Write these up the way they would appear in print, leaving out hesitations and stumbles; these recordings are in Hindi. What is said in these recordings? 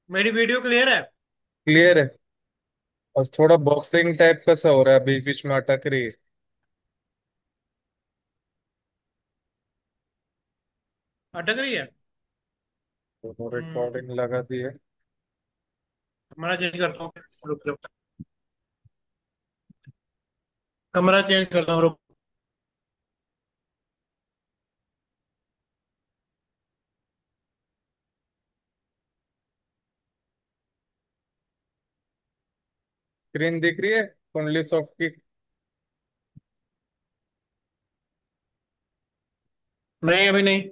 मेरी वीडियो क्लियर है। क्लियर है। बस थोड़ा बफरिंग टाइप का सा हो रहा है, बीच बीच में अटक रही है। अटक रही है। तो हम्म, रिकॉर्डिंग लगा दी है। कमरा चेंज करता हूँ। रुक रुक। कमरा चेंज करता हूँ, रुक। स्क्रीन दिख रही है कुंडली सॉफ्ट की? नहीं, अभी नहीं।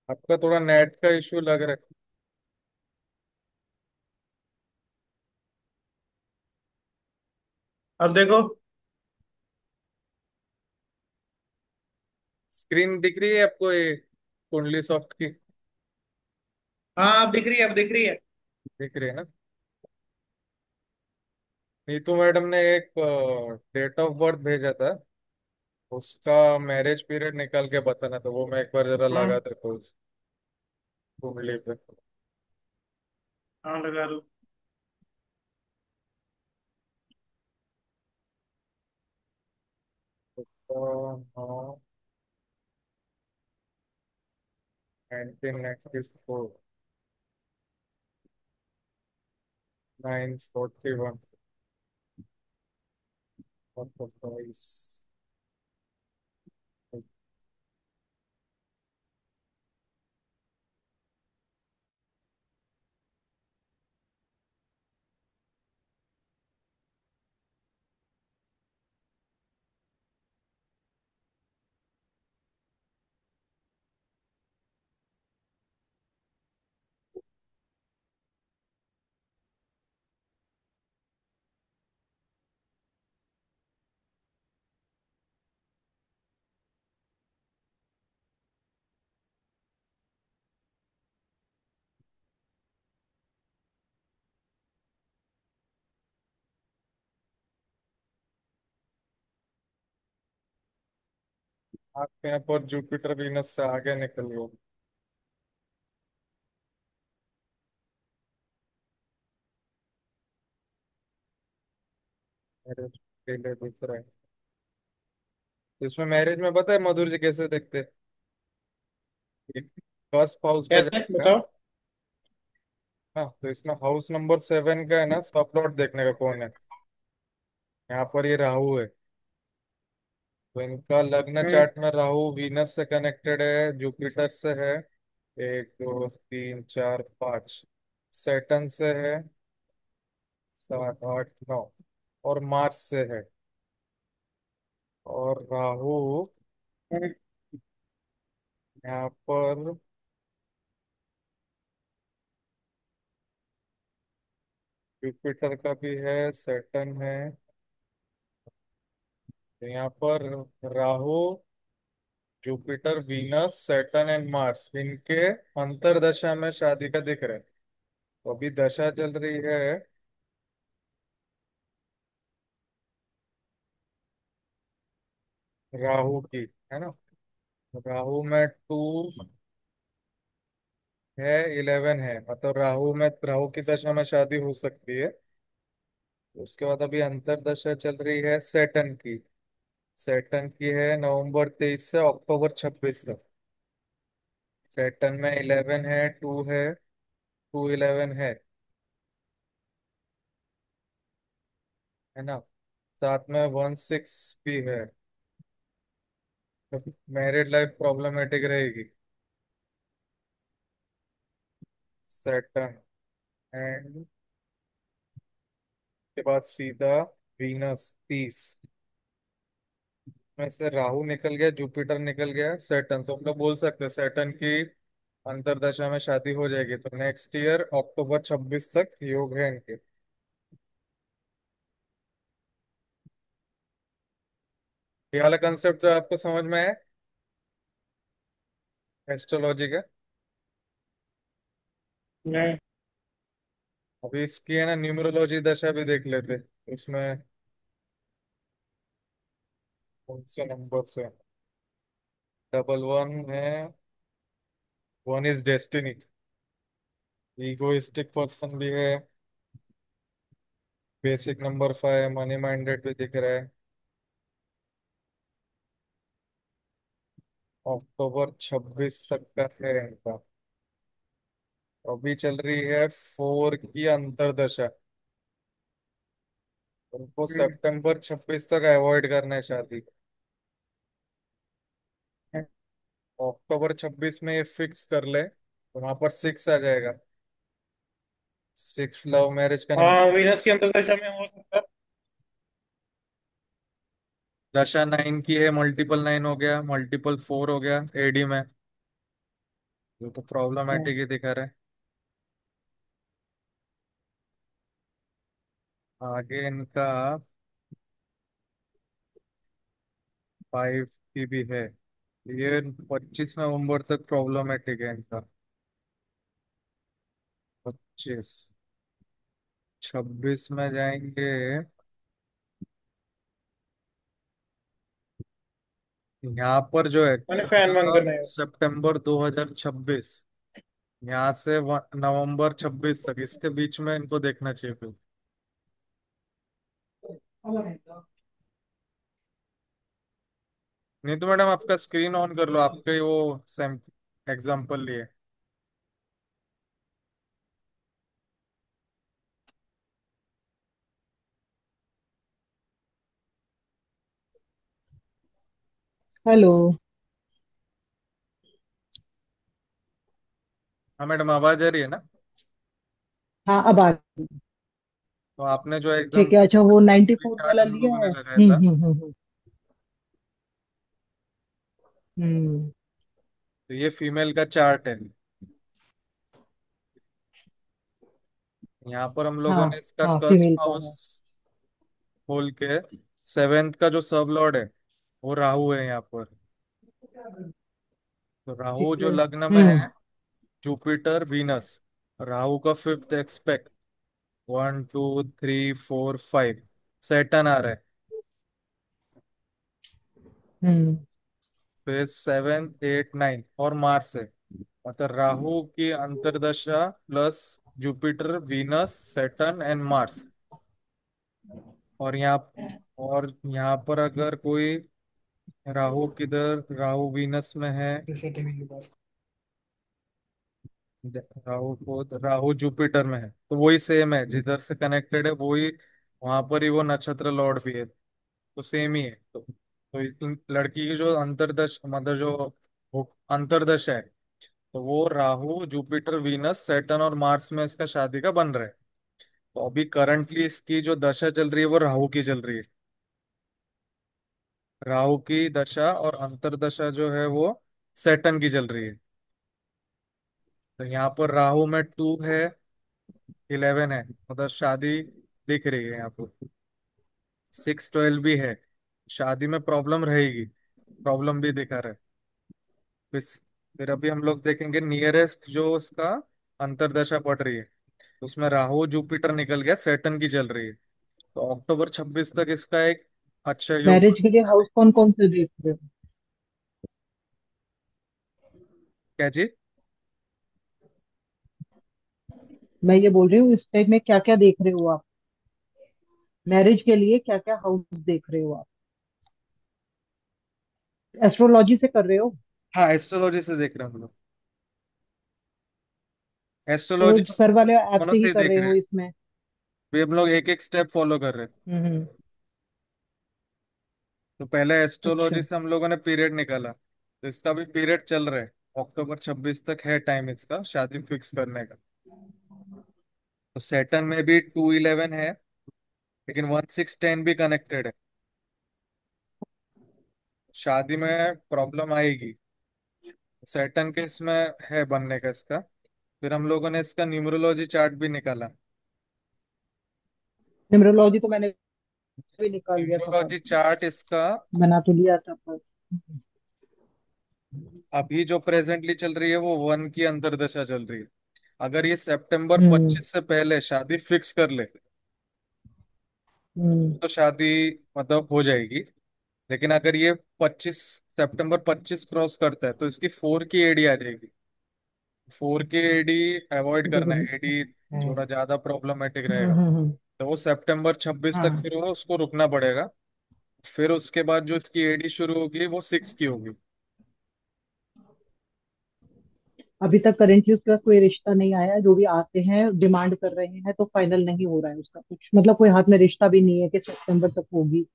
आपका थोड़ा नेट का इशू लग रहा है। अब देखो। स्क्रीन दिख रही है आपको ये कुंडली सॉफ्ट की? हाँ, अब दिख रही है, अब दिख रही है। दिख रही है ना? नीतू मैडम ने एक डेट ऑफ बर्थ भेजा था, उसका मैरिज पीरियड निकाल के बताना, तो वो मैं एक बार जरा हम्म। लगा देता हूँ उस कुंडली पे। हाँ, लगा दो। हाँ, 1994, 941, 122। आपके यहाँ पर जुपिटर वीनस से आगे निकल गए। मैरिज के लिए दिख रहा है। इसमें मैरिज में पता है मधुर जी कैसे देखते हैं? फर्स्ट हाउस पे कैसे जाएगा। बताओ। हाँ, तो इसमें हाउस नंबर 7 का है ना, सब प्लॉट देखने का कौन है। यहाँ पर ये राहु है, तो इनका लग्न हम्म। चार्ट में राहु वीनस से कनेक्टेड है, जुपिटर से है, 1 2 3 4 5, सैटर्न से है, 7 8 9, और मार्स से है। और राहु हम्म। यहाँ पर जुपिटर का भी है, सैटर्न है। तो यहाँ पर Rahu, Jupiter, Venus, Saturn and Mars, इनके अंतरदशा में शादी का दिख रहा है। तो अभी दशा चल रही है राहु की, है ना? राहु में 2 है, 11 है, मतलब राहु में, राहु की दशा में शादी हो सकती है। उसके बाद अभी अंतरदशा चल रही है सैटर्न की। सैटर्न की है नवंबर 23 से अक्टूबर 26 तक। सैटर्न में 11 है, 2 है, 2 11 है ना? साथ में 1 6 भी है। तो मैरिड लाइफ प्रॉब्लमेटिक रहेगी। सैटर्न एंड के बाद सीधा वीनस 30 में से राहु निकल गया, जुपिटर निकल गया, सैटर्न, तो हम लोग बोल सकते हैं सैटर्न की अंतरदशा में शादी हो जाएगी, तो नेक्स्ट ईयर अक्टूबर 26 तक योग है इनके। ये वाला कंसेप्ट जो आपको समझ में है एस्ट्रोलॉजी का? नहीं। अभी इसकी है ना न्यूमरोलॉजी दशा भी देख लेते, उसमें कौन से नंबर से। डबल वन है, one is destiny, egoistic person भी है। बेसिक नंबर 5 मनी माइंडेड भी दिख रहा है। अक्टूबर 26 तक का है इनका। अभी चल रही है 4 की अंतरदशा। उनको हम्म। सितंबर 26 तक अवॉइड करना है शादी। अक्टूबर 26 में ये फिक्स कर ले तो वहां पर 6 आ जाएगा। 6 लव मैरिज का नंबर। हाँ, वीनस की अंतर्दशा में हो सकता है। दशा 9 की है, मल्टीपल 9 हो गया, मल्टीपल 4 हो गया एडी में। ये तो अच्छा। प्रॉब्लमेटिक ही दिखा रहा है। आगे इनका 5 की भी है। ये 25 नवंबर तक प्रॉब्लमेटिक है इनका। 25, 26 में जाएंगे। यहाँ पर जो है मैंने फैन बंद 14 करना है। सितंबर 2026, यहाँ से नवंबर 26 तक, इसके बीच में इनको देखना चाहिए फिर। नहीं तो मैडम आपका स्क्रीन ऑन कर लो, आपके वो सैम एग्जाम्पल लिए। हेलो। हाँ मैडम, आवाज आ रही है ना? हाँ, अब आ। तो आपने जो एकदम ठीक है, अच्छा वो 94 चार्ट वाला हम लिया लोगों ने है। लगाया था, हम्म। तो ये फीमेल का चार्ट है। यहाँ पर हम लोगों हाँ ने इसका हाँ, कर्स फीमेल का हाउस है। खोल के, 7th का जो सब लॉर्ड है वो राहु है यहाँ पर। तो राहु ठीक जो है। लग्न में है, जुपिटर वीनस, राहु का 5th एक्सपेक्ट, 1 2 3 4 5, सैटर्न आ रहा है। हम्म। फिर 7 8 9 और मार्स है। मतलब राहु की अंतर्दशा plus Jupiter Venus Saturn and Mars. और यहाँ पर अगर कोई राहु किधर, राहु वीनस में है, टीवी के पास। राहु जुपिटर में है, तो वही सेम है जिधर से कनेक्टेड है वही, वहां पर ही वो नक्षत्र लॉर्ड भी है, तो सेम ही है। तो इन लड़की की जो अंतर्दश मतलब जो वो अंतर्दशा है, तो वो राहु जुपिटर वीनस सैटर्न और मार्स में इसका शादी का बन रहा है। तो अभी करंटली इसकी जो दशा चल रही है वो राहु की चल रही है। राहु की दशा और अंतर्दशा जो है वो सैटर्न की चल रही है। तो यहाँ पर राहु में 2 है, 11 है, मतलब शादी दिख रही है यहाँ पर। 6 12 भी है, शादी में प्रॉब्लम रहेगी, प्रॉब्लम भी दिखा रहा है। फिर फिर अभी हम लोग देखेंगे नियरेस्ट जो उसका अंतर्दशा पड़ रही है, उसमें राहु जुपिटर निकल गया, सैटर्न की चल रही है। तो अक्टूबर 26 तक इसका एक अच्छा योग मैरिज के लिए बनता है। हाउस कौन कौन से देख रहे हो? क्या चीज? मैं ये बोल रही हूँ, इस टाइप में क्या क्या देख रहे हो आप? मैरिज के लिए क्या क्या हाउस देख रहे हो आप? एस्ट्रोलॉजी से कर रहे हो? हाँ, एस्ट्रोलॉजी से देख रहे हैं हम लोग। तो एस्ट्रोलॉजी सर वाले ऐप दोनों से से ही ही कर देख रहे रहे हो हैं। इसमें? भी हम लोग एक एक स्टेप फॉलो कर रहे हैं। हम्म। तो पहले अच्छा। एस्ट्रोलॉजी से हम लोगों ने पीरियड निकाला, तो इसका भी पीरियड चल रहा है। अक्टूबर 26 तक है टाइम इसका शादी फिक्स करने का। तो सैटर्न में भी 2 11 है, लेकिन 1 6 10 भी कनेक्टेड है। शादी में प्रॉब्लम आएगी। सैटर्न के इसमें है बनने का इसका। फिर हम लोगों ने इसका न्यूमरोलॉजी चार्ट भी निकाला। न्यूमरोलॉजी तो मैंने भी निकाल लिया था सर। न्यूमरोलॉजी चार्ट इसका बना तो लिया था पर। अभी जो प्रेजेंटली चल रही है वो 1 की अंतर्दशा चल रही है। अगर ये सितंबर हम्म। 25 से पहले शादी फिक्स कर ले हम्म। तो शादी मतलब हो जाएगी। लेकिन अगर ये 25 सितंबर 25 क्रॉस करता है तो इसकी 4 की एडी आ जाएगी। 4 की एडी अवॉइड देखो। करना है, एडी हम्म। थोड़ा ज्यादा प्रॉब्लमेटिक रहेगा। हम्म। तो वो सितंबर 26 तक हाँ। फिर वो उसको रुकना पड़ेगा। फिर उसके बाद जो इसकी एडी शुरू होगी वो 6 की होगी। अभी तक करेंटली उसके पास कोई रिश्ता नहीं आया, जो भी आते हैं डिमांड कर रहे हैं तो फाइनल नहीं हो रहा है उसका कुछ, मतलब कोई हाथ में रिश्ता भी नहीं है कि सितंबर तक होगी।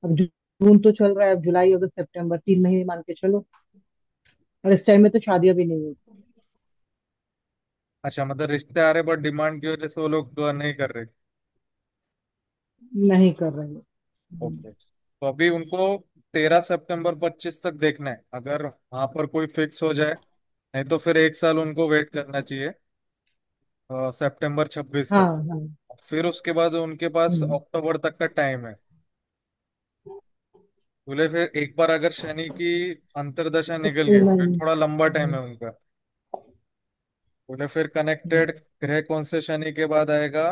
अब जून तो चल रहा है, अब जुलाई अगस्त सितंबर 3 महीने मान के चलो। और इस टाइम में तो शादियां भी नहीं होती। अच्छा, मतलब रिश्ते आ रहे बट डिमांड की वजह से वो लोग नहीं कर रहे। नहीं कर रहे हैं। ओके, तो अभी उनको 13 सितंबर 25 तक देखना है। अगर वहां पर कोई फिक्स हो जाए, नहीं तो फिर एक साल उनको वेट करना चाहिए, सितंबर 26 हाँ। तक। हाँ। फिर उसके बाद उनके पास हम्म। अक्टूबर तक का टाइम है। बोले फिर एक बार अगर शनि की अंतर्दशा तो निकल गई 2 महीने। फिर थोड़ा लंबा टाइम हम्म। है उनका। बोले फिर हम्म। कनेक्टेड ग्रह कौन से शनि के बाद आएगा?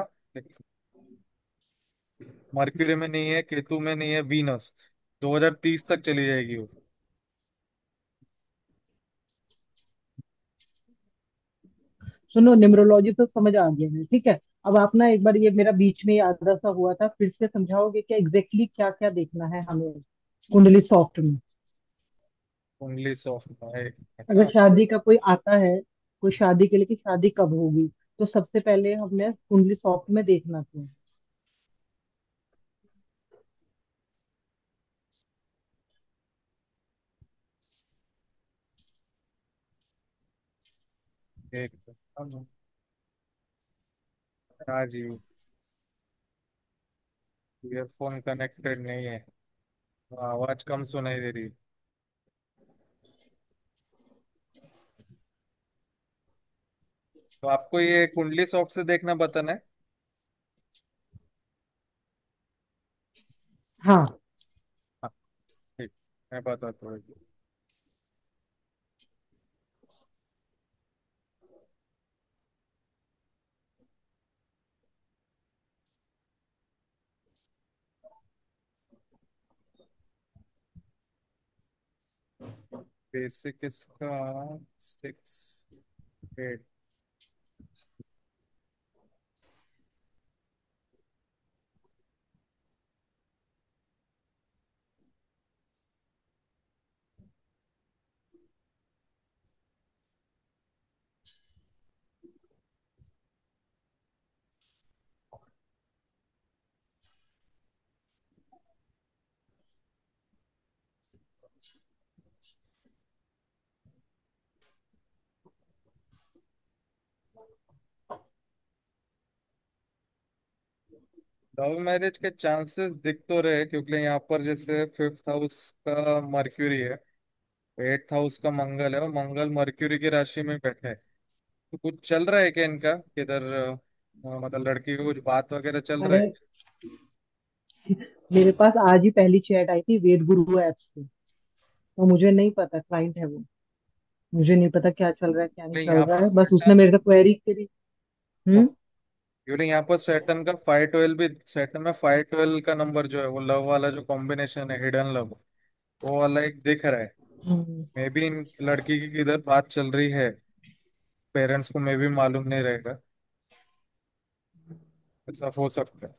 मरक्यूरी में नहीं है, केतु में नहीं है, वीनस। 2030 तक चली जाएगी वो। सुनो, न्यूमरोलॉजी तो समझ आ गया है, ठीक है। अब आप ना एक बार, ये मेरा बीच में आधा सा हुआ था, फिर से समझाओगे क्या एग्जैक्टली क्या क्या देखना है हमें कुंडली सॉफ्ट में। ओनली सॉफ्ट है अगर ना। शादी का कोई आता है, कोई शादी के लिए कि शादी कब होगी, तो सबसे पहले हमें कुंडली सॉफ्ट में देखना चाहिए। एक राजीव, ईयरफोन कनेक्टेड नहीं है, आवाज कम सुनाई दे रही। तो आपको ये कुंडली सॉफ्ट से देखना बताना है। हाँ। हाँ, ठीक, मैं बताता हूँ। बेसिक इसका 6 8। लव मैरिज के चांसेस दिख तो रहे, क्योंकि यहाँ पर जैसे 5th हाउस का मर्क्यूरी है, 8th हाउस का मंगल है, और मंगल मर्क्यूरी की राशि में बैठा है। तो कुछ चल रहा है क्या इनका किधर? मतलब लड़की की कुछ बात वगैरह चल रहा अरे, है? मेरे पास आज ही पहली चैट आई थी वेद गुरु ऐप से। तो मुझे नहीं पता, क्लाइंट है वो। मुझे नहीं पता क्या चल रहा है क्या नहीं नहीं, चल यहाँ रहा पर है, बस उसने सैटर्न, मेरे से क्वेरी करी। हम्म। क्योंकि यहाँ पर सैटर्न का 512 भी, सैटर्न में 512 का नंबर जो है वो लव वाला जो कॉम्बिनेशन है, हिडन लव, वो वाला एक दिख रहा है। हम्म। मे बी इन लड़की की किधर बात चल रही है, पेरेंट्स को मे भी मालूम नहीं रहेगा। ऐसा हो सकता है।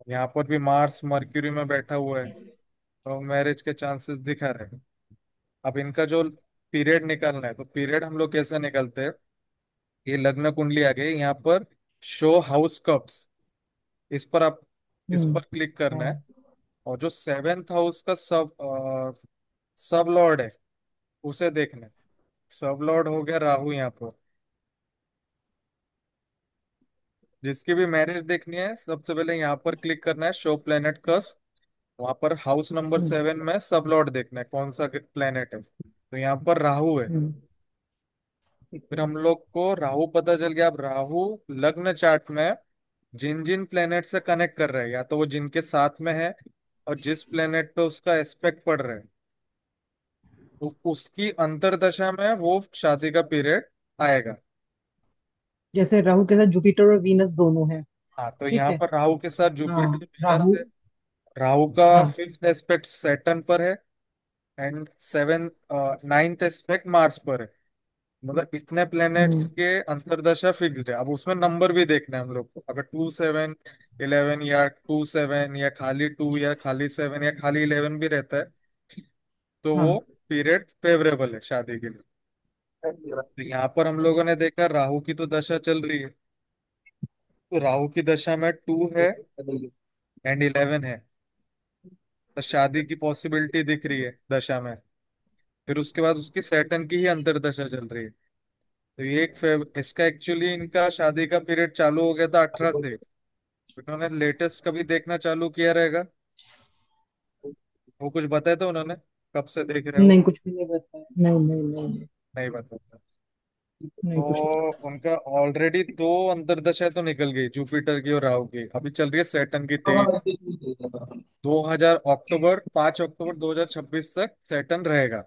यहाँ पर भी मार्स मर्क्यूरी में बैठा हुआ है, तो मैरिज के चांसेस दिखा रहे हैं। अब इनका जो पीरियड निकालना है, तो पीरियड हम लोग कैसे निकलते हैं? ये लग्न कुंडली आ गई यहाँ पर, शो हाउस कप्स, इस पर आप, इस हम्म। पर क्लिक करना है। हाँ। और जो 7th हाउस का सब लॉर्ड है उसे देखना है। सब लॉर्ड हो गया राहु यहाँ पर। जिसकी भी मैरिज देखनी है सबसे पहले यहाँ पर क्लिक करना है, शो प्लेनेट का। वहां पर हाउस नंबर हम्म। 7 में सब लॉर्ड देखना है कौन सा प्लेनेट है, तो यहाँ पर राहु है। हम्म। ठीक फिर है। हम लोग को राहु पता चल गया। अब राहु लग्न चार्ट में जिन जिन प्लेनेट से कनेक्ट कर रहे हैं, या तो वो जिनके साथ में है, और जिस प्लेनेट पे उसका एस्पेक्ट पड़ रहा है, उसकी अंतरदशा में वो शादी का पीरियड आएगा। जैसे राहु के साथ जुपिटर और वीनस दोनों है। हाँ, तो ठीक यहाँ है। पर राहु के साथ हाँ जुपिटर वीनस राहु। है। राहु का हाँ। फिफ्थ एस्पेक्ट सैटर्न पर है, and seven ninth aspect Mars पर है। मतलब इतने प्लैनेट्स हम्म। के अंतर्दशा फिक्स्ड है। अब उसमें नंबर भी देखना है हम लोग को, अगर 2 7 11 या 2 7 या खाली 2 या खाली 7 या खाली 11 भी रहता है, तो वो हाँ। पीरियड फेवरेबल है शादी के लिए। तो यहाँ पर हम लोगों ने देखा राहु की तो दशा चल रही है, तो राहु की दशा में 2 है एंड 11 है, तो शादी की पॉसिबिलिटी दिख रही है दशा में। फिर उसके बाद उसकी सैटर्न की ही अंतर्दशा चल रही है। तो ये इसका एक्चुअली इनका शादी का पीरियड चालू हो गया था 18 से। उन्होंने लेटेस्ट कभी देखना चालू किया रहेगा, वो कुछ बताया था उन्होंने, कब से देख रहे हो? नहीं कुछ भी नहीं बताया, नहीं नहीं नहीं नहीं। नहीं बताया। नहीं कुछ नहीं। तो उनका ऑलरेडी दो अंतर्दशा तो निकल गई, जुपिटर की और राहु की। अभी चल रही है सैटर्न की तेज। 5 अक्टूबर 2026 तक सैटर्न रहेगा,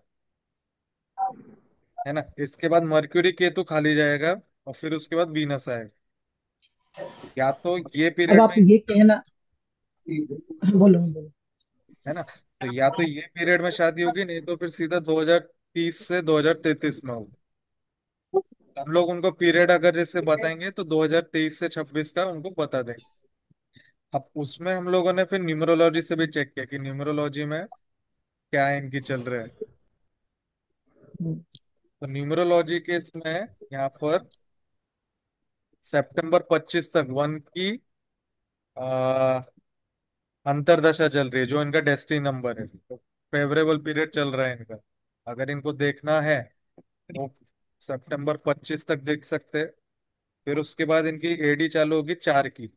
है ना। इसके बाद मर्क्यूरी केतु खाली जाएगा, और फिर उसके बाद वीनस आएगा। या तो ये अब पीरियड आप में, ये कहना। बोलो बोलो। है ना, तो या तो ये पीरियड में शादी होगी, नहीं तो फिर सीधा 2030 से 2033 में होगी। हम लोग उनको पीरियड अगर जैसे बताएंगे तो 2023 से 26 का उनको बता देंगे। अब उसमें हम लोगों ने फिर न्यूमरोलॉजी से भी चेक किया कि न्यूमरोलॉजी में क्या इनकी चल रहा है। हम्म। तो न्यूमरोलॉजी के इसमें यहाँ पर सितंबर 25 तक वन की आ, अंतरदशा चल रही है, जो इनका डेस्टिनी नंबर है। तो फेवरेबल पीरियड चल रहा है इनका। अगर इनको देखना है तो सितंबर 25 तक देख सकते हैं। फिर उसके बाद इनकी एडी चालू होगी 4 की।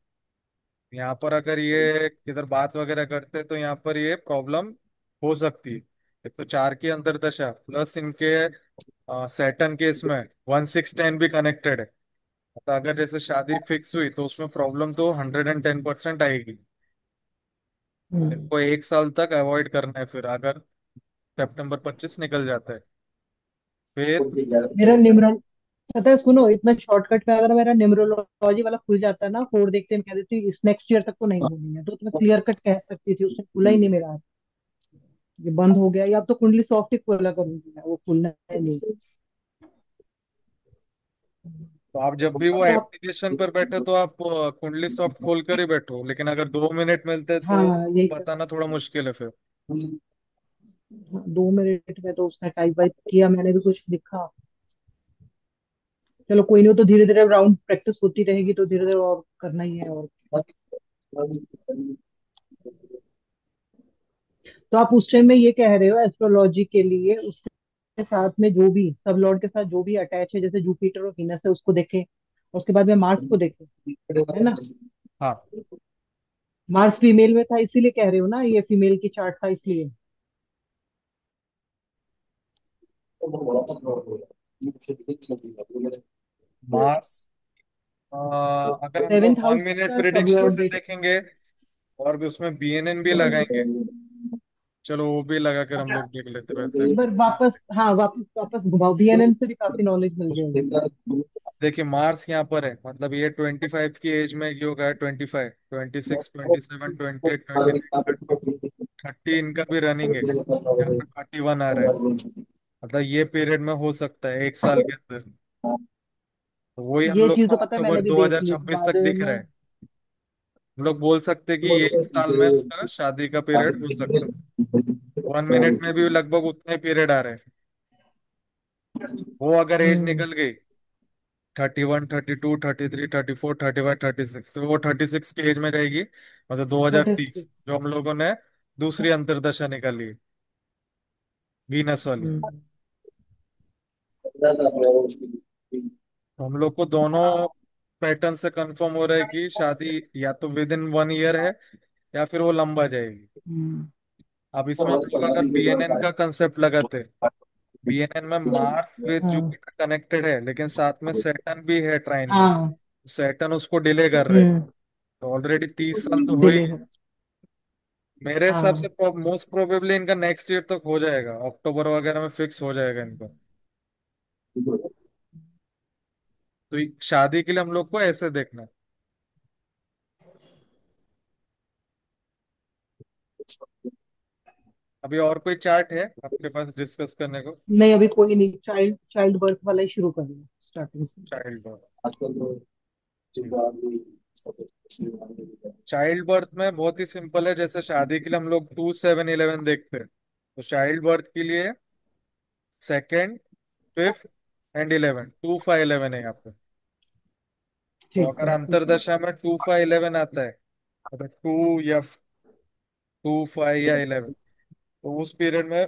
यहाँ पर अगर ये किधर बात वगैरह करते तो यहाँ पर ये प्रॉब्लम हो सकती है। एक तो 4 की अंतरदशा प्लस इनके सैटर्न के इसमें 1 6 10 भी कनेक्टेड है। तो अगर जैसे शादी फिक्स हुई तो उसमें प्रॉब्लम तो 110% आएगी। हम्म। इनको 1 साल तक अवॉइड करना है फिर, अगर सितंबर 25 निकल जाता है फिर। मेरा न्यूमरो पता है, सुनो, इतना शॉर्टकट का अगर मेरा न्यूमरोलॉजी वाला खुल जाता है ना, कोड देखते हैं, कह देती इस नेक्स्ट ईयर तक तो नहीं होनी है, तो मैं क्लियर कट कह सकती थी, उसने खुला ही नहीं मेरा। ये बंद हो गया, या अब तो कुंडली सॉफ्ट ही खोला करूंगी मैं, वो खुलना है नहीं। तो आप जब भी वो अब आप। एप्लीकेशन पर बैठे तो आप कुंडली सॉफ्ट खोल कर ही बैठो, लेकिन अगर 2 मिनट मिलते हाँ तो यही कर। बताना थोड़ा मुश्किल है फिर। हाँ, 2 मिनट में तो उसने टाइप वाइप किया, मैंने भी कुछ लिखा। चलो कोई नहीं, वो तो धीरे धीरे राउंड प्रैक्टिस होती रहेगी, तो धीरे धीरे और करना ही है। और तो आप उस टाइम में ये कह रहे हो एस्ट्रोलॉजी के लिए, उसके साथ में जो भी सब लॉर्ड के साथ जो भी अटैच है, जैसे जुपिटर और वीनस है, उसको देखें, उसके बाद में मार्स को देखें, है ना। हाँ, मार्स फीमेल में था इसीलिए कह रहे हो ना, ये फीमेल की चार्ट था इसलिए। मार्स अगर हम लोग सेवेंथ वन हाउस मिनट का सब प्रिडिक्शन लॉर्ड से देख। देखेंगे और भी उसमें बीएनएन भी लगाएंगे। चलो वो भी लगा कर हम लोग देख लेते वैसे एक भी। बार वापस, हाँ वापस वापस घुमाओ, बीएनएन से भी काफी नॉलेज मिल जाएगी। देखिए मार्स यहाँ पर है, मतलब ये 25 की एज में ये होगा, 25 26 27 28 29 30 इनका भी रनिंग है। यहाँ पे 31 आ रहा है, मतलब ये पीरियड में हो सकता है 1 साल के अंदर। तो वही हम ये लोग चीज को तो पता है, मैंने अक्टूबर भी देख ली थी 2026 बाद तक दिख रहा में। है। हम लोग बोल सकते हैं कि ये 1 साल में उसका शादी का पीरियड हो सकता है। 1 मिनट में भी लगभग उतने पीरियड आ रहे हैं। वो अगर एज हम्म। निकल गई 31 32 33 34 35 36, तो वो 36 की एज में रहेगी, मतलब 2030, 36। जो हम लोगों ने दूसरी अंतर्दशा निकाली, वीनस वाली। हम्म। तो हम लोग को दोनों पैटर्न से कंफर्म हो रहा है कि शादी या तो विद इन 1 ईयर है, या फिर वो लंबा जाएगी। हम्म। अब इसमें हम लोग अगर बीएनएन का कंसेप्ट लगाते हैं, बीएनएन में मार्स विद हाँ। जुपिटर कनेक्टेड है, लेकिन साथ में सैटर्न भी है ट्राइन में। हाँ। सैटर्न उसको डिले कर रहे हैं, हम्म। तो ऑलरेडी 30 साल तो हो ही डिले गए। हो। मेरे हिसाब हाँ। से मोस्ट प्रोबेबली इनका नेक्स्ट ईयर तक हो जाएगा, अक्टूबर वगैरह में फिक्स हो जाएगा इनका। तो शादी के लिए हम लोग को ऐसे देखना है। अभी और कोई चार्ट है आपके पास डिस्कस करने को? नहीं, अभी कोई नहीं, चाइल्ड चाइल्ड बर्थ वाला ही शुरू करिए स्टार्टिंग से। चाइल्ड चाइल्ड बर्थ में बहुत ही सिंपल है, जैसे शादी के लिए हम लोग 2 7 11 देखते हैं, तो चाइल्ड बर्थ के लिए सेकेंड, फिफ्थ एंड 11, 2 5 11 है यहाँ पे। तो ठीक अगर है, ठीक है। अंतरदशा में 2 5 11 आता है, मतलब 2 या 2 5 या 11, तो उस पीरियड में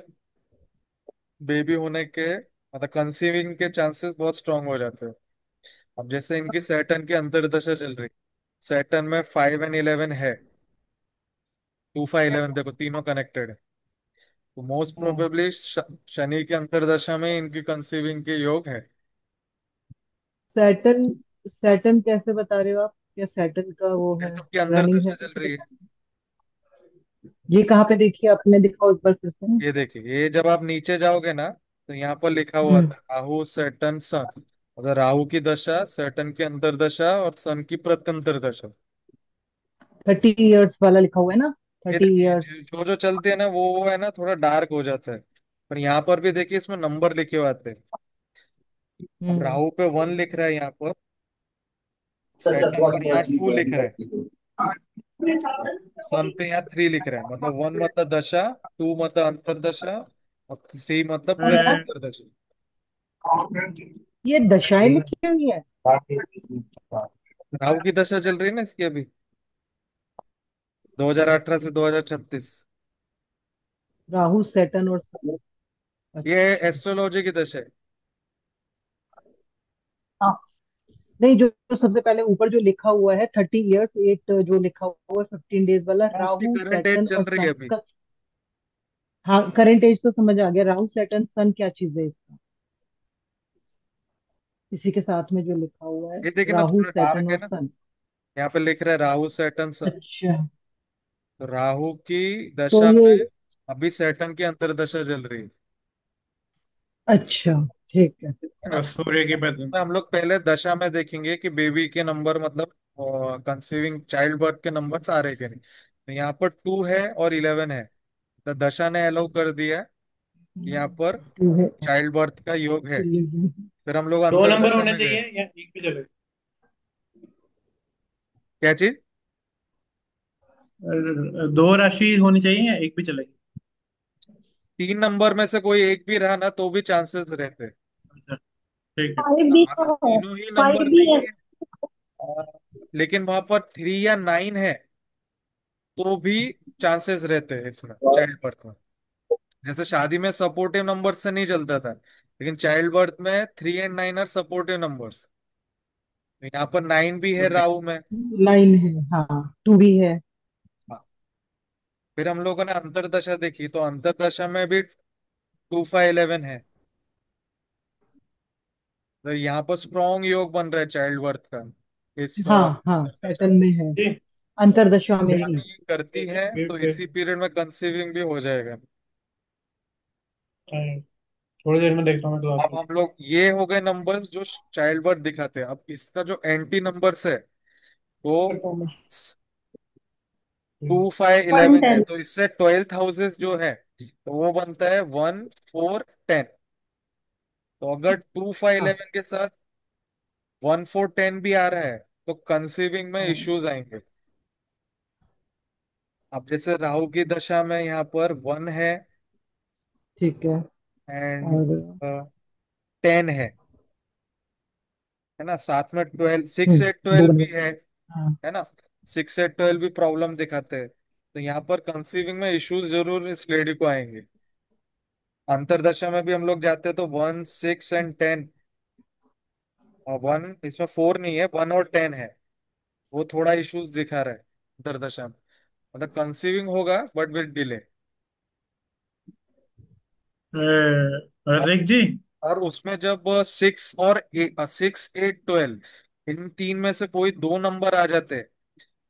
बेबी होने के मतलब कंसीविंग के चांसेस बहुत स्ट्रांग हो जाते हैं। अब जैसे इनकी सैटर्न की अंतर्दशा चल रही, सैटर्न में 5 एंड 11 है, 2 5 11 देखो तीनों कनेक्टेड है, तो मोस्ट हाँ, प्रोबेबली शनि की अंतर्दशा में इनकी कंसीविंग के योग है। सैटर्न। सैटर्न कैसे बता रहे हो आप? क्या सैटर्न का वो है? केतु की रनिंग है अंतर्दशा चल कैसे रही है। बता? ये कहाँ पे देखिए, आपने दिखाओ एक बार फिर से। ये देखिए, ये जब आप नीचे जाओगे ना, तो यहाँ पर लिखा हुआ हम्म। था राहु सैटर्न सन। अगर राहु की दशा, सैटर्न की अंतर्दशा और सन की प्रत्यंतर दशा, 30 इयर्स वाला लिखा हुआ है ना? ये 30 इयर्स। देखिए जो जो चलते हैं ना वो है ना थोड़ा डार्क हो जाता है। पर यहाँ पर भी देखिए इसमें नंबर लिखे हुए आते हैं। अब हम्म। राहु पे 1 लिख रहा है यहाँ पर, सैटर्न पर यहाँ 2 लिख रहा है, सन पे यहाँ 3 लिख रहा है, मतलब 1 मतलब दशा, 2 मतलब अंतरदशा और 3 मतलब प्रत्यंतर। ये दशाएं लिखी हुई है? राहु की दशा चल रही है ना इसकी अभी, 2018 से 2036। राहु सैटर्न और सन। ये अच्छा। एस्ट्रोलॉजी की दशा है। हाँ। नहीं, जो जो सबसे पहले ऊपर जो लिखा हुआ है 30 इयर्स 8, जो लिखा हुआ है 15 डेज वाला, वो उसकी राहु करंट एज सैटर्न चल और रही है सन अभी। इसका। हाँ, करेंट एज तो समझ आ गया। राहु सैटर्न सन क्या चीज है इसका? इसी के साथ में जो लिखा हुआ है, ये देखिए ना राहु थोड़ा सैटर्न डार्क है और ना, सन। यहाँ पे लिख रहा है राहु सैटर्न सन। अच्छा। तो राहु की तो दशा ये। में अभी सैटर्न की अंतर्दशा चल रही अच्छा। ठीक है। है ना। और सूर्य की अब बदन। इसमें हम लोग पहले दशा में देखेंगे कि बेबी के नंबर मतलब कंसीविंग चाइल्ड बर्थ के नंबर आ रहे कि नहीं। तो यहाँ पर 2 है और 11 है, तो दशा ने अलाउ कर दिया है कि यहाँ पर टू है। चाइल्ड बर्थ का योग है। 11। फिर हम लोग दो नंबर अंतरदशा होने में गए। चाहिए या एक भी चले? क्या चीज? दो राशि होनी चाहिए या एक भी चलेगी? 3 नंबर में से कोई एक भी रहा ना तो भी चांसेस रहते हैं। अच्छा, ठीक है। फाइव भी अगर तो है। तीनों ही फाइव नंबर भी नहीं है। है, अ, लेकिन वहां पर 3 या 9 है, तो भी चांसेस रहते हैं इसमें चाइल्ड बर्थ में। जैसे शादी में सपोर्टिव नंबर से नहीं चलता था, लेकिन चाइल्ड बर्थ में 3 एंड 9 आर सपोर्टिव नंबर्स। यहाँ पर 9 भी है ओके। राहु में। लाइन है, हाँ, टू भी है। हाँ। फिर हम लोगों ने अंतरदशा देखी, तो अंतरदशा में भी 2 5 11 है। तो यहाँ पर स्ट्रॉन्ग योग बन रहा है चाइल्ड बर्थ का इस हाँ हाँ, दशा सैटर्न में है। ठीक। अंतरदशा में ही। शादी करती है तो इसी पीरियड में कंसीविंग भी हो जाएगा। थोड़ी देर में देखता हूँ मैं क्लास अब में। हम लोग ये हो गए नंबर्स जो चाइल्ड बर्थ दिखाते हैं। अब इसका जो एंटी नंबर्स है वो हम्म। 2 5 11 है, 110। तो इससे 12th हाउसेस जो है तो वो बनता है 1 4 10। तो अगर 2 5 11 के साथ 1 4 10 भी आ रहा है तो कंसीविंग में हाँ। इश्यूज आएंगे। अब जैसे राहु की दशा में यहाँ पर 1 है ठीक है। एंड और 10 है ना, साथ में 12, 6 8 12 भी दोनों। हाँ। है ना। 6 8 12 भी प्रॉब्लम दिखाते हैं। तो यहाँ पर कंसीविंग में इश्यूज जरूर इस लेडी को आएंगे। अंतरदशा में भी हम लोग जाते हैं तो 1 6 एंड 10, और 1 इसमें 4 नहीं है, 1 और 10 है, वो थोड़ा इश्यूज दिखा रहा है अंतरदशा में। मतलब कंसीविंग होगा बट विद डिले। रसिक जी। और उसमें जब 6 और 8 इन तीन में से कोई 2 नंबर आ जाते हैं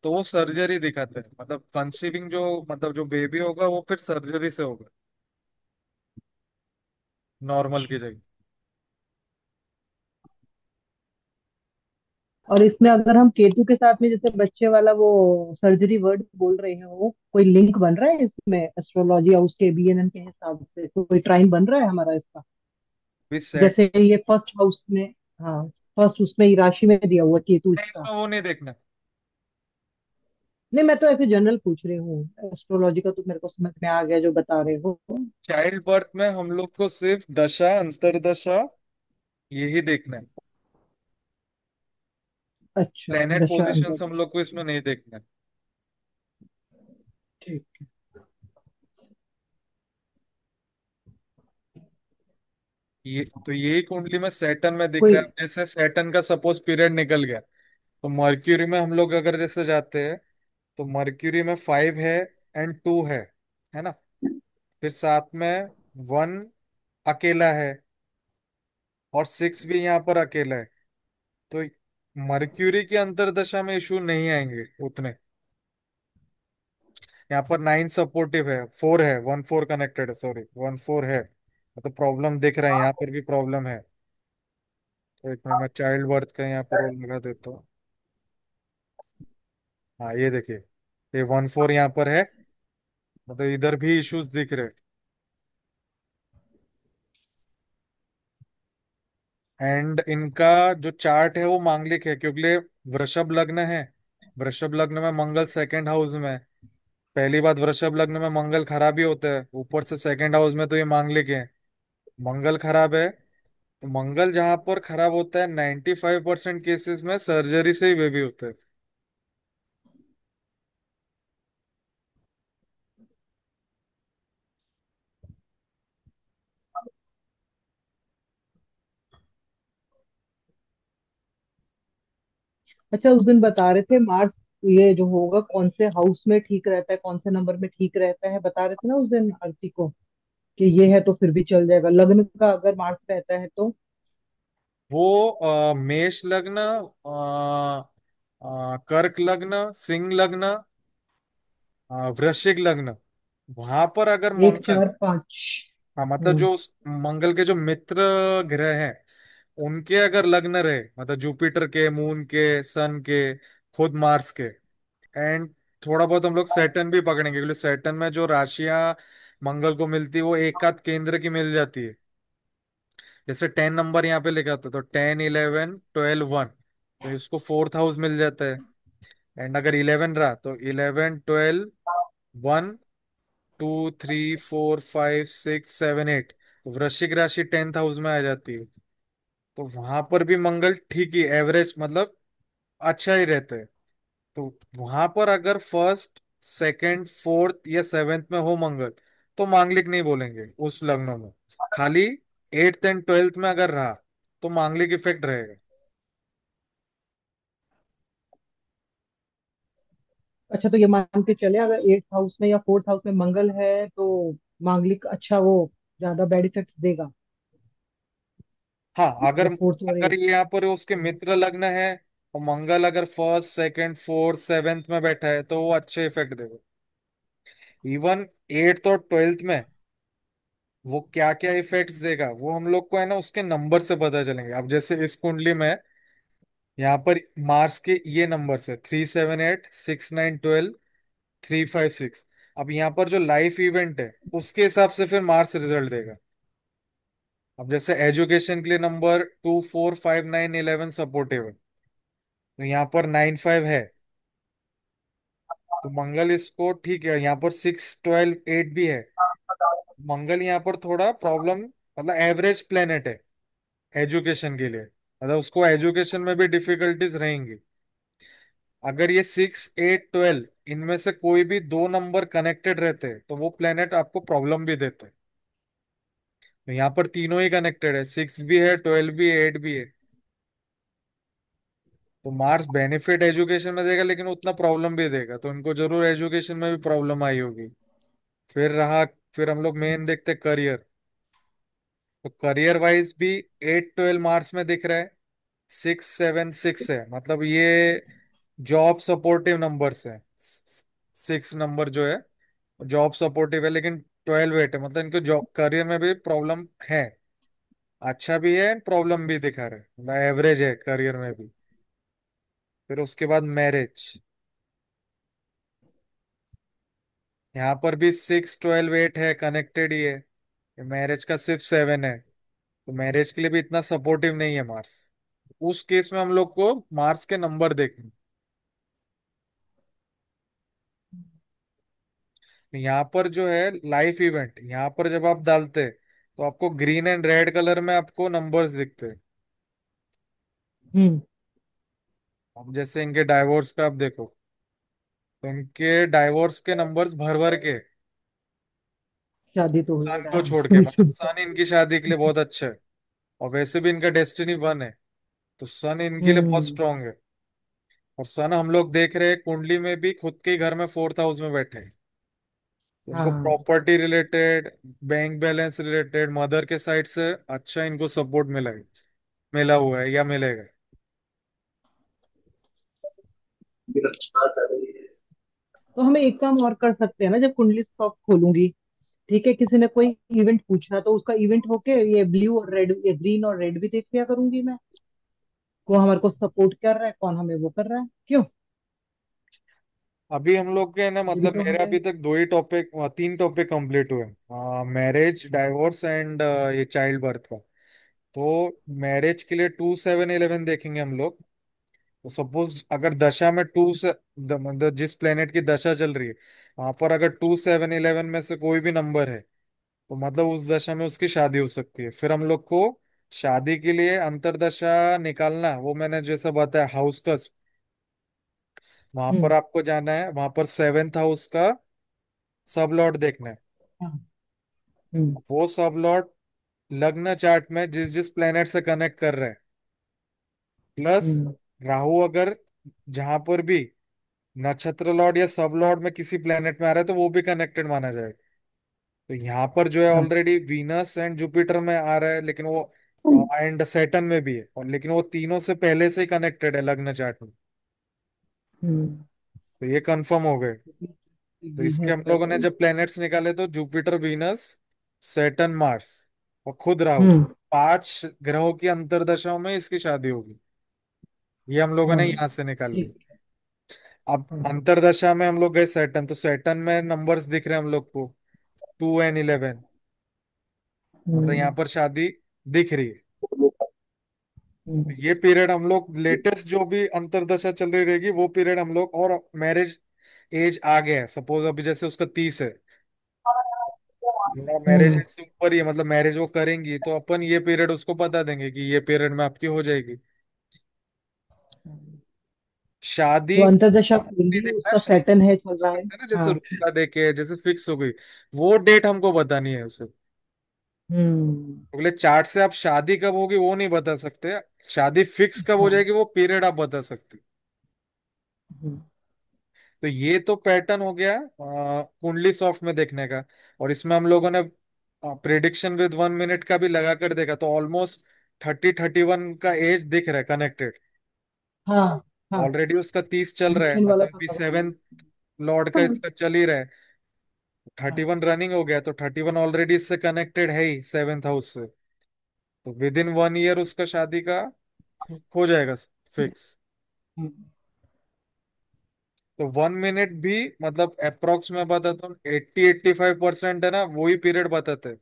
तो वो सर्जरी दिखाते हैं, मतलब कंसीविंग जो मतलब जो बेबी होगा वो फिर सर्जरी से होगा, नॉर्मल की जगह। और इसमें अगर हम केतु के साथ में जैसे बच्चे वाला वो सर्जरी वर्ड बोल रहे हैं, वो कोई लिंक बन रहा है इसमें एस्ट्रोलॉजी हाउस के बीएनएन के हिसाब से, तो कोई ट्राइन बन रहा है हमारा इसका? भी सेट। जैसे ये फर्स्ट हाउस में, हाँ, फर्स्ट उसमें ही राशि में दिया हुआ केतु नहीं, इसका। इसमें वो नहीं देखना। नहीं, मैं तो ऐसे जनरल पूछ रही हूँ, एस्ट्रोलॉजी का तो मेरे को समझ में आ गया जो बता रहे हो। चाइल्ड बर्थ में हम लोग को सिर्फ दशा, अंतरदशा, यही देखना है। अच्छा, प्लेनेट दशा पोजिशंस हम अंतरिक्ष। लोग को इसमें नहीं देखना है। ठीक है। ये तो यही कुंडली में सैटर्न में दिख कोई, रहा है। जैसे सैटर्न का सपोज पीरियड निकल गया, तो मर्क्यूरी में हम लोग अगर जैसे जाते हैं, तो मर्क्यूरी में 5 है एंड 2 है ना। फिर साथ में 1 अकेला है, और 6 भी यहाँ पर अकेला है। तो मर्क्यूरी की अंतरदशा में इशू नहीं आएंगे उतने। यहाँ पर 9 सपोर्टिव है, 4 है, 1 4 कनेक्टेड है, सॉरी 1 4 है। तो प्रॉब्लम दिख रहा है, यहाँ पर भी प्रॉब्लम है। तो एक मिनट, मैं चाइल्ड बर्थ का यहाँ पर रोल लगा देता हूँ। हाँ, ये देखिए, ये 1 4 यहाँ पर है। मतलब इधर भी इश्यूज दिख रहे। एंड इनका जो चार्ट है वो मांगलिक है, क्योंकि वृषभ लग्न है। वृषभ लग्न में मंगल सेकंड हाउस में है। पहली बात, वृषभ लग्न में मंगल खराब ही होता है, ऊपर से सेकंड हाउस में, तो ये मांगलिक है। मंगल खराब है, तो मंगल जहां पर खराब होता है 95% केसेस में सर्जरी से ही बेबी होता है। अच्छा, उस दिन बता रहे थे मार्स, ये जो होगा कौन से हाउस में ठीक रहता है, कौन से नंबर में ठीक रहता है, बता रहे थे ना उस दिन आरती को, कि ये है तो फिर भी चल जाएगा, लग्न का अगर मार्स रहता है तो। वो मेष लग्न, कर्क लग्न, सिंह लग्न, वृश्चिक लग्न, वहां पर अगर एक मंगल, चार पाँच। हाँ मतलब हम्म। जो मंगल के जो मित्र ग्रह हैं, उनके अगर लग्न रहे, मतलब जुपिटर के, मून के, सन के, खुद मार्स के, एंड थोड़ा बहुत हम लोग सैटर्न भी पकड़ेंगे, क्योंकि सैटर्न में जो राशियां मंगल को मिलती है वो एक आध केंद्र की मिल जाती है। जैसे 10 नंबर यहाँ पे लिखा होता है, तो 10 11 12 1, तो इसको फोर्थ हाउस मिल जाता है। एंड अगर 11 रहा, तो 11 12 1 2 3 4 5 6 7 8, तो वृश्चिक राशि 10th हाउस में आ जाती है। तो वहां पर भी मंगल ठीक ही एवरेज, मतलब अच्छा ही रहता है। तो वहां पर अगर फर्स्ट, सेकंड, फोर्थ या सेवेंथ में हो मंगल, तो मांगलिक नहीं बोलेंगे उस लग्नों में। खाली 8th एंड 12th में अगर रहा, तो मांगलिक इफेक्ट रहेगा। अच्छा, तो ये मान के चले अगर एट्थ हाउस में या फोर्थ हाउस में मंगल है तो मांगलिक अच्छा वो ज्यादा बैड इफेक्ट देगा, हाँ, अगर जो फोर्थ और अगर एट। ये यहाँ पर उसके मित्र लग्न है, और मंगल अगर फर्स्ट, सेकंड, फोर्थ, सेवेंथ में बैठा है, तो वो अच्छे इफेक्ट देगा। इवन 8th और 12th में वो क्या क्या इफेक्ट्स देगा, वो हम लोग को है ना उसके नंबर से पता चलेंगे। अब जैसे इस कुंडली में यहाँ पर मार्स के ये नंबर है 3 7 8 6 9 12 3 5 6। अब यहाँ पर जो लाइफ इवेंट है, उसके हिसाब से फिर मार्स रिजल्ट देगा। अब जैसे एजुकेशन के लिए नंबर 2 4 5 9 11 सपोर्टिव है, तो यहाँ पर 9 5 है, तो मंगल इसको ठीक है। यहाँ पर 6 12 8 भी है। मंगल यहाँ पर थोड़ा प्रॉब्लम, मतलब एवरेज प्लेनेट है एजुकेशन के लिए, मतलब उसको एजुकेशन में भी डिफिकल्टीज रहेंगी। अगर ये 6 8 12 इनमें से कोई भी दो नंबर कनेक्टेड रहते हैं, तो वो प्लेनेट आपको प्रॉब्लम भी देते हैं। तो यहाँ पर तीनों ही कनेक्टेड है, 6 भी है, 12 भी है, 8 भी है। तो मार्स बेनिफिट एजुकेशन में देगा, लेकिन उतना प्रॉब्लम भी देगा, तो इनको जरूर एजुकेशन में भी प्रॉब्लम आई होगी। फिर रहा, फिर हम लोग मेन देखते करियर। तो करियर वाइज भी 8 12 मार्स में दिख रहा है। 6 7 6 है, मतलब ये जॉब सपोर्टिव नंबर्स है। 6 नंबर जो है जॉब सपोर्टिव है, लेकिन 12 8 है, मतलब इनको जॉब करियर में भी प्रॉब्लम है। अच्छा भी है, प्रॉब्लम भी दिखा रहे हैं, मतलब एवरेज है करियर में भी। फिर उसके बाद मैरिज। यहाँ पर भी 6, 12, 8 है, कनेक्टेड ही है। मैरिज का सिर्फ 7 है, तो मैरिज के लिए भी इतना सपोर्टिव नहीं है मार्स। उस केस में हम लोग को मार्स के नंबर देखने। यहाँ पर जो है लाइफ इवेंट, यहाँ पर जब आप डालते तो आपको ग्रीन एंड रेड कलर में आपको नंबर्स दिखते हैं। हम्म। अब जैसे इनके डाइवोर्स का आप देखो, तो इनके डाइवोर्स के नंबर्स भर भर के, शादी तो हुई है, सन को छोड़ डायवर्स के, नहीं मतलब सुनते। सन इनकी शादी के लिए बहुत अच्छा है। और वैसे भी इनका डेस्टिनी 1 है, तो सन इनके लिए बहुत हम्म। स्ट्रांग है। और सन हम लोग देख रहे हैं कुंडली में भी खुद के ही घर में 4th हाउस में बैठे हैं। इनको हाँ। Property related, bank balance related, mother के साइड से अच्छा इनको सपोर्ट मिला है, मिला हुआ है या मिलेगा। तो हमें एक काम और कर सकते हैं ना, जब कुंडली स्टॉक खोलूंगी, ठीक है, किसी ने कोई इवेंट पूछा तो उसका इवेंट होके ये ब्लू और रेड, ये ग्रीन और रेड भी देख लिया करूंगी मैं, को हमारे को सपोर्ट कर रहा है, कौन हमें वो कर रहा है, क्यों? अभी हम लोग के ना, ये भी मतलब तो मेरे हमें। अभी तक 2 ही टॉपिक, 3 टॉपिक कंप्लीट हुए, मैरिज, डाइवोर्स एंड ये चाइल्ड बर्थ का। तो मैरिज के लिए 2, 7, 11 देखेंगे हम लोग। तो सपोज अगर दशा में मतलब जिस प्लेनेट की दशा चल रही है, वहां पर अगर 2, 7, 11 में से कोई भी नंबर है, तो मतलब उस दशा में उसकी शादी हो सकती है। फिर हम लोग को शादी के लिए अंतरदशा निकालना, वो मैंने जैसा बताया हाउस का, वहां पर हम्म। आपको जाना है, वहां पर 7th हाउस का सब लॉर्ड देखना है। हाँ। हम्म। वो सब लॉर्ड लग्न चार्ट में जिस जिस प्लेनेट से कनेक्ट कर रहे हैं, प्लस हम्म। राहु अगर जहां पर भी नक्षत्र लॉर्ड या सब लॉर्ड में किसी प्लेनेट में आ रहा है, तो वो भी कनेक्टेड माना जाएगा। तो यहाँ पर जो है हाँ। ऑलरेडी वीनस एंड जुपिटर में आ रहा है, लेकिन वो एंड सैटर्न में भी है, और लेकिन वो तीनों से पहले से ही कनेक्टेड है लग्न चार्ट में। हम्म। तो ये कंफर्म हो गए। तो इसके हम वीनस है लोगों तो ने जब प्लैनेट्स निकाले तो जुपिटर, वीनस, सैटर्न, मार्स और खुद राहु, हम्म। 5 ग्रहों की अंतरदशाओं में इसकी शादी होगी। ये हम लोगों हाँ। ने यहां से निकाल ली। ठीक है। अब हाँ। अंतरदशा में हम लोग गए सैटर्न, तो सैटर्न में नंबर्स दिख रहे हैं हम लोग को 2 and 11, मतलब यहाँ हम्म। पर शादी दिख रही है। हम्म। ये पीरियड हम लोग लेटेस्ट जो भी अंतरदशा चल रही रहेगी वो पीरियड हम लोग, और मैरिज एज आ गया है, सपोज अभी जैसे उसका 30 है, मैरिज हम्म। एज से ऊपर ही है, मतलब मैरिज वो करेंगी, तो अपन ये पीरियड उसको बता देंगे कि ये पीरियड में आपकी हो जाएगी शादी। तो अंतरदशा नहीं खुली, देखना, उसका शादी सैटर्न है, चल रहा है। करते हैं ना जैसे हाँ। रुका देके जैसे फिक्स हो गई, वो डेट हमको बतानी है उसे। हम्म। अगले चार्ट से आप शादी कब होगी वो नहीं बता सकते, शादी फिक्स कब हो हाँ। जाएगी वो पीरियड आप बता सकते। हम्म। तो ये तो पैटर्न हो गया कुंडली सॉफ्ट में देखने का। और इसमें हम लोगों ने प्रिडिक्शन विद 1 मिनट का भी लगा कर देखा, तो ऑलमोस्ट 30, 31 का एज दिख रहा है कनेक्टेड। हाँ। हाँ। ऑलरेडी उसका 30 चल रहा है, प्रेडिक्शन वाला मतलब तो अभी समझ गई। 7th लॉर्ड का इसका चल ही रहा है। थर्टी हाँ। वन रनिंग हो गया, तो 31 ऑलरेडी इससे कनेक्टेड है ही 7th हाउस से। तो विद इन 1 ईयर उसका शादी का हो जाएगा फिक्स। हम्म। तो 1 मिनट भी, मतलब अप्रोक्स में बताता हूँ 80, 85% है ना, वही पीरियड बताते हैं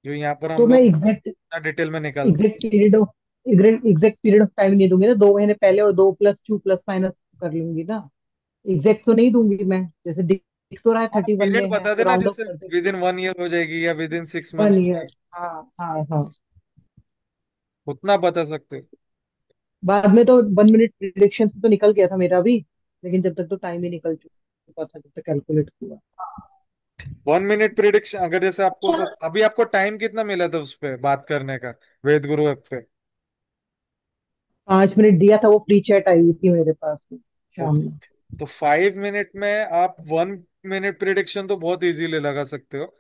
जो यहाँ पर हम तो मैं लोग एग्जैक्ट डिटेल में निकालते exact period of exact period of time नहीं दूंगी ना, 2 महीने पहले और 2+2 प्लस माइनस कर लूंगी ना। एग्जैक्ट तो नहीं दूंगी मैं, जैसे दिख तो रहा है हैं। 31 पीरियड में है बता तो देना, राउंड ऑफ जैसे कर देंगे। विद इन 1 ईयर हो जाएगी या विद इन 6 मंथ्स वन हो ईयर जाएगी, हाँ। हाँ। हाँ। उतना बता सकते हो। बाद में तो 1 मिनट प्रिडिक्शन से तो निकल गया था मेरा भी, लेकिन जब तक तो टाइम ही निकल चुका था जब तक कैलकुलेट हुआ। 1 मिनट प्रिडिक्शन, अगर जैसे आपको अभी आपको टाइम कितना मिला था उस पे बात करने का, वेद गुरु ऐप पे? 5 मिनट दिया था, वो फ्री चैट आई हुई थी मेरे पास में शाम ओके। में। तो 5 मिनट में आप 1 मिनट प्रिडिक्शन तो बहुत इजीली लगा सकते हो।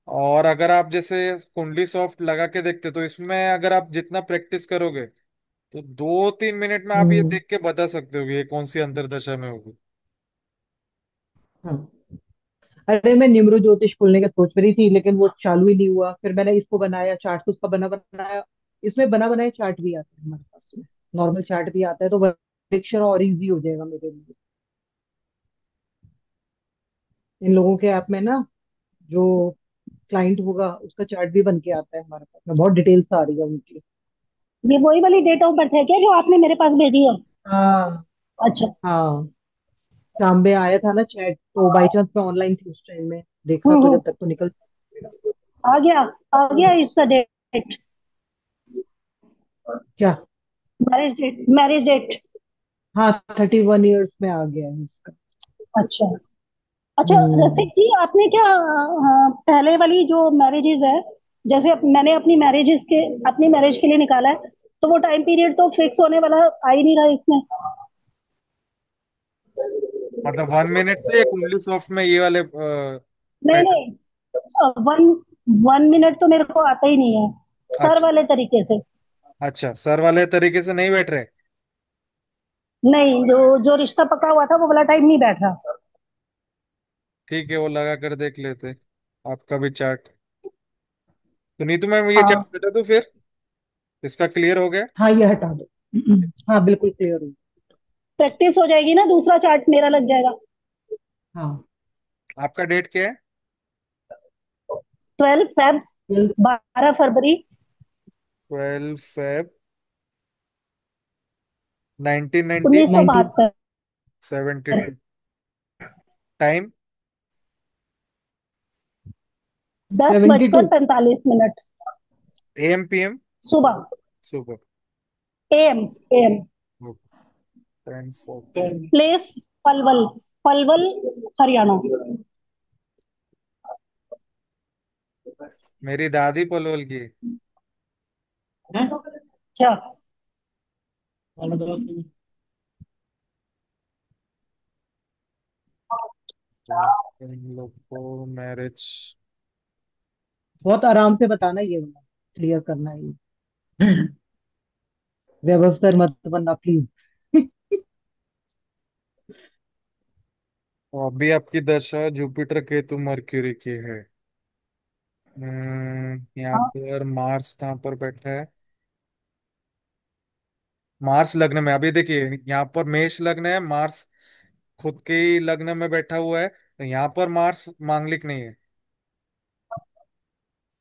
और अगर आप जैसे कुंडली सॉफ्ट लगा के देखते, तो इसमें अगर आप जितना प्रैक्टिस करोगे, तो 2, 3 मिनट में आप ये हम्म। देख के बता सकते हो कि ये कौन सी अंतरदशा में होगी। हाँ। अरे मैं निम्र ज्योतिष खोलने की सोच रही थी, लेकिन वो चालू ही नहीं हुआ, फिर मैंने इसको बनाया चार्ट, तो उसका बना बनाया, इसमें बना बनाया चार्ट भी आता है हमारे पास में, नॉर्मल चार्ट भी आता है, तो वही मेक श्योर और इजी हो जाएगा मेरे लिए। इन लोगों के ऐप में ना, जो क्लाइंट होगा उसका चार्ट भी बन के आता है हमारे पास में, बहुत डिटेल्स आ रही है उनकी। ये वही वाली डेट ऑफ बर्थ है क्या जो आपने मेरे पास भेजी है? हाँ। अच्छा। हाँ, शाम में आया था ना चैट, तो बाई चांस मैं ऑनलाइन थी उस टाइम में, देखा तो हम्म। जब तक तो निकल। आ गया, आ गया इसका डेट, क्या? Marriage date. हाँ, 31 ईयर्स में आ गया है इसका। अच्छा। अच्छा हम्म। रसिक जी, आपने क्या पहले वाली जो मैरिजेज है, जैसे मैंने अपनी मैरिज के लिए निकाला है, तो वो टाइम पीरियड तो फिक्स होने वाला आ ही नहीं रहा इसमें। मतलब 1 मिनट से या कुंडली सॉफ्ट में ये वाले नहीं पहले। नहीं, वन 1 मिनट तो मेरे को आता ही नहीं है, सर अच्छा। वाले तरीके से। अच्छा, सर वाले तरीके से नहीं बैठ रहे। नहीं, जो जो रिश्ता पका हुआ था वो वाला टाइम नहीं बैठ रहा। ठीक है, वो लगा कर देख लेते आपका भी चार्ट। तो नीतू मैम, ये हाँ। चार्ट हटा दो फिर, इसका क्लियर हो गया। हाँ, ये हटा दो। हाँ, बिल्कुल क्लियर हो। प्रैक्टिस हो जाएगी ना, दूसरा चार्ट मेरा लग जाएगा। हाँ। आपका डेट क्या है? 12 फेब, 12 फरवरी 12 फेब 1990। उन्नीस सौ 90। बहत्तर 72। टाइम? दस 72। बजकर 45 मिनट AM PM? सुबह। Super. M, M. 10:40। Place Palwal, Palwal Haryana. मेरी दादी पलवल की है। अच्छा। तो इन लोग को मैरिज। बहुत आराम से बताना, ये वाला क्लियर करना है ये। वैभव सर मत बनना प्लीज। तो अभी आपकी दशा जुपिटर केतु मरक्यूरी की है। यहाँ हाँ। पर मार्स कहाँ पर बैठा है? मार्स लग्न में, अभी देखिए यहाँ पर मेष लग्न है, मार्स खुद के ही लग्न में बैठा हुआ है, तो यहाँ पर मार्स मांगलिक नहीं है।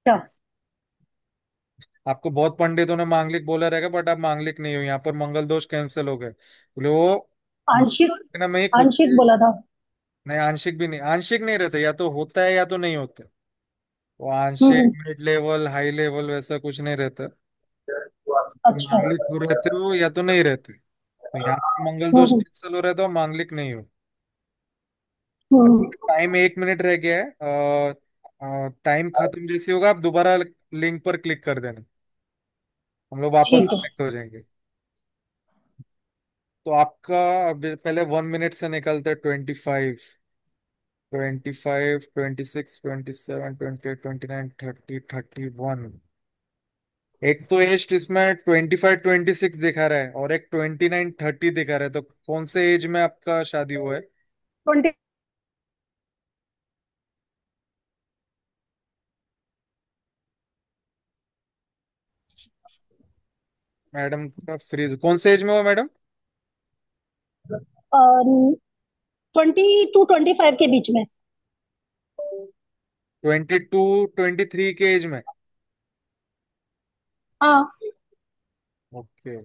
अच्छा। आपको बहुत पंडितों ने मांगलिक बोला रहेगा, बट आप मांगलिक नहीं हो, यहाँ पर मंगल दोष कैंसिल हो गए बोले वो। आंशिक, लग्न में ही खुद आंशिक के। बोला था। नहीं, आंशिक भी नहीं, आंशिक नहीं रहते, या तो होता है या तो नहीं होता। वो हम्म। आंशिक, मिड लेवल, हाई लेवल वैसा कुछ नहीं रहता। तो अच्छा। मांगलिक हो रहते हो या तो नहीं रहते, तो यहाँ पे मंगल दोष हम्म। कैंसिल हो रहा है तो मांगलिक नहीं हो। हम्म। टाइम 1 मिनट रह गया है। टाइम खत्म जैसे होगा आप दोबारा लिंक पर क्लिक कर देना, हम लोग वापस ठीक है। कनेक्ट हो जाएंगे। तो आपका अभी पहले 1 मिनट से निकलते 25, 25, 26, 27, 28, 29, 30, 31। एक तो एज इसमें 25, 26 दिखा रहा है और एक 29, 30 दिखा रहा है, तो कौन से एज में आपका शादी हुआ है? 20। मैडम का फ्रीज कौन से एज में हुआ मैडम? 22 से 25 के बीच में। 22, 23 के एज में। हाँ। ओके।